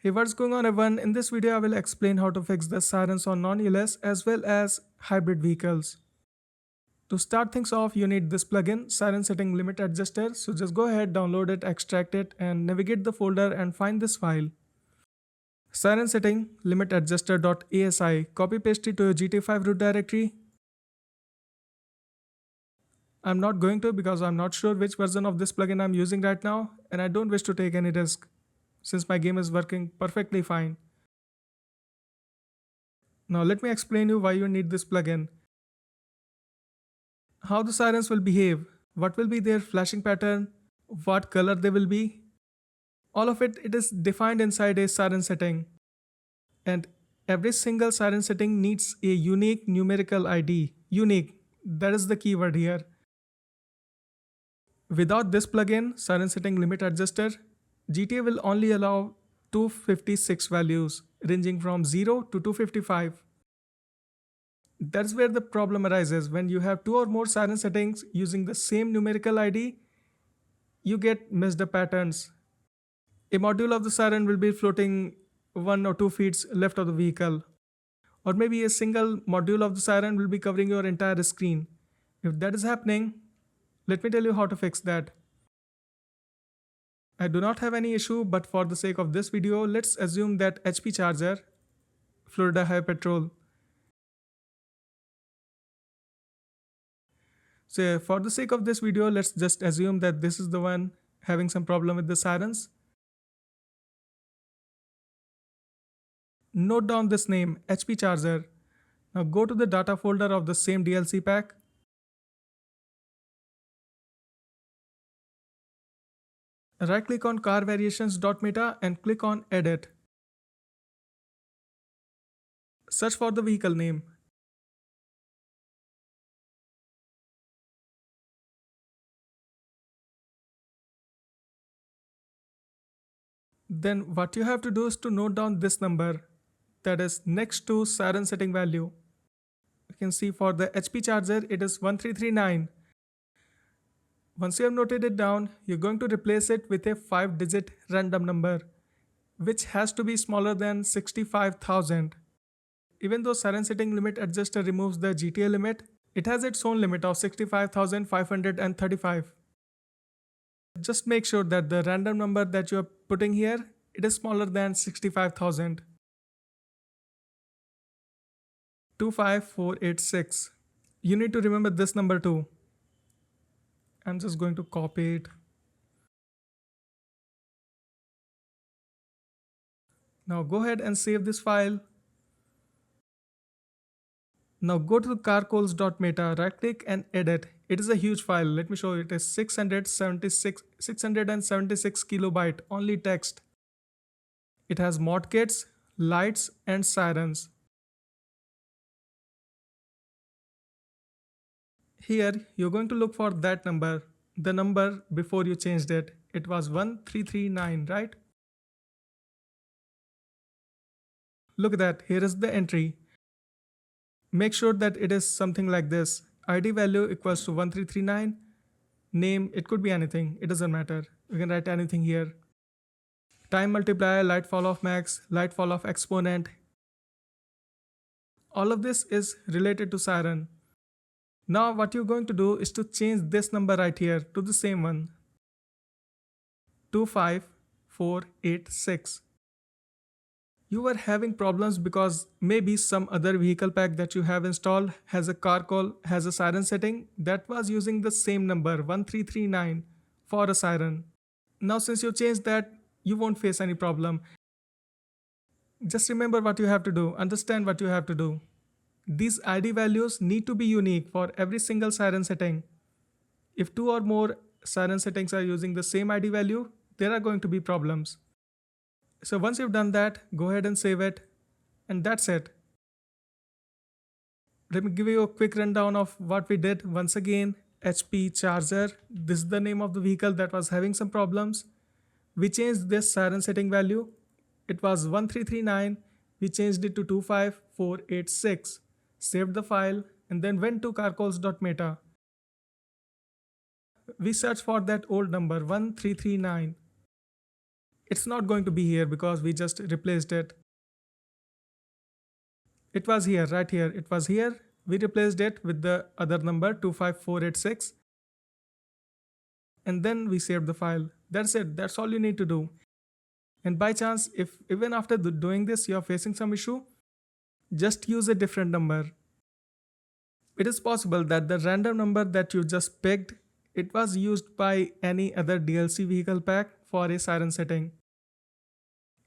Hey, what's going on everyone? In this video I will explain how to fix the sirens on non-ELS as well as hybrid vehicles. To start things off, you need this plugin, Siren Setting Limit Adjuster. So just go ahead, download it, extract it and navigate the folder and find this file. Siren Setting Limit Adjuster.asi. Copy paste it to your GTA 5 root directory. I'm not going to because I'm not sure which version of this plugin I'm using right now and I don't wish to take any risk since my game is working perfectly fine. Now let me explain you why you need this plugin. How the sirens will behave, what will be their flashing pattern, what color they will be. All of it is defined inside a siren setting. And every single siren setting needs a unique numerical ID. Unique, that is the keyword here. Without this plugin, Siren Setting Limit Adjuster, GTA will only allow 256 values ranging from 0 to 255. That's where the problem arises. When you have two or more siren settings using the same numerical ID, you get messed up patterns. A module of the siren will be floating 1 or 2 feet left of the vehicle. Or maybe a single module of the siren will be covering your entire screen. If that is happening, let me tell you how to fix that. I do not have any issue, but for the sake of this video, let's assume that HP charger, Florida High Patrol. So for the sake of this video, let's just assume that this is the one having some problem with the sirens. Note down this name, HP charger. Now go to the data folder of the same DLC pack. Right click on car variations.meta and click on edit. Search for the vehicle name. Then what you have to do is to note down this number that is next to siren setting value. You can see for the HP charger it is 1339. Once you have noted it down, you're going to replace it with a 5-digit random number which has to be smaller than 65,000. Even though Siren Setting Limit Adjuster removes the GTA limit, it has its own limit of 65,535. Just make sure that the random number that you are putting here, it is smaller than 65,000. 25486. You need to remember this number too. I'm just going to copy it. Now go ahead and save this file. Now go to the carcoals.meta, right click and edit. It is a huge file. Let me show you. It is 676 kilobyte only text. It has mod kits, lights and sirens. Here you're going to look for that number, the number before you changed it. It was 1339, right? Look at that. Here is the entry. Make sure that it is something like this. ID value equals to 1339. Name, it could be anything. It doesn't matter. You can write anything here. Time multiplier, light fall of max, light fall of exponent. All of this is related to siren. Now what you're going to do is to change this number right here to the same one. 25486. You were having problems because maybe some other vehicle pack that you have installed has a car call, has a siren setting that was using the same number 1339 for a siren. Now since you changed that, you won't face any problem. Just remember what you have to do, understand what you have to do. These ID values need to be unique for every single siren setting. If two or more siren settings are using the same ID value, there are going to be problems. So once you've done that, go ahead and save it, and that's it. Let me give you a quick rundown of what we did. Once again, HP charger, this is the name of the vehicle that was having some problems. We changed this siren setting value. It was 1339, we changed it to 25486, saved the file and then went to carcoals.meta. We searched for that old number 1339. It's not going to be here because we just replaced it. It was here, right here. It was here. We replaced it with the other number 25486 and then we saved the file. That's it. That's all you need to do. And by chance, if even after doing this you're facing some issue, just use a different number. It is possible that the random number that you just picked, it was used by any other DLC vehicle pack for a siren setting.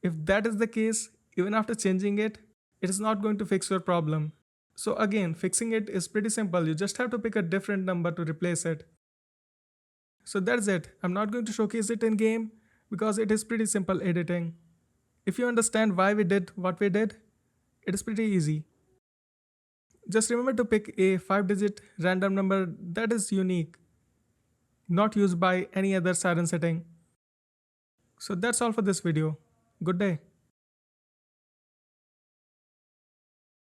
If that is the case, even after changing it, it is not going to fix your problem. So again, fixing it is pretty simple. You just have to pick a different number to replace it. So that's it. I'm not going to showcase it in game because it is pretty simple editing. If you understand why we did what we did, it is pretty easy. Just remember to pick a 5-digit random number that is unique, not used by any other siren setting. So that's all for this video. Good day.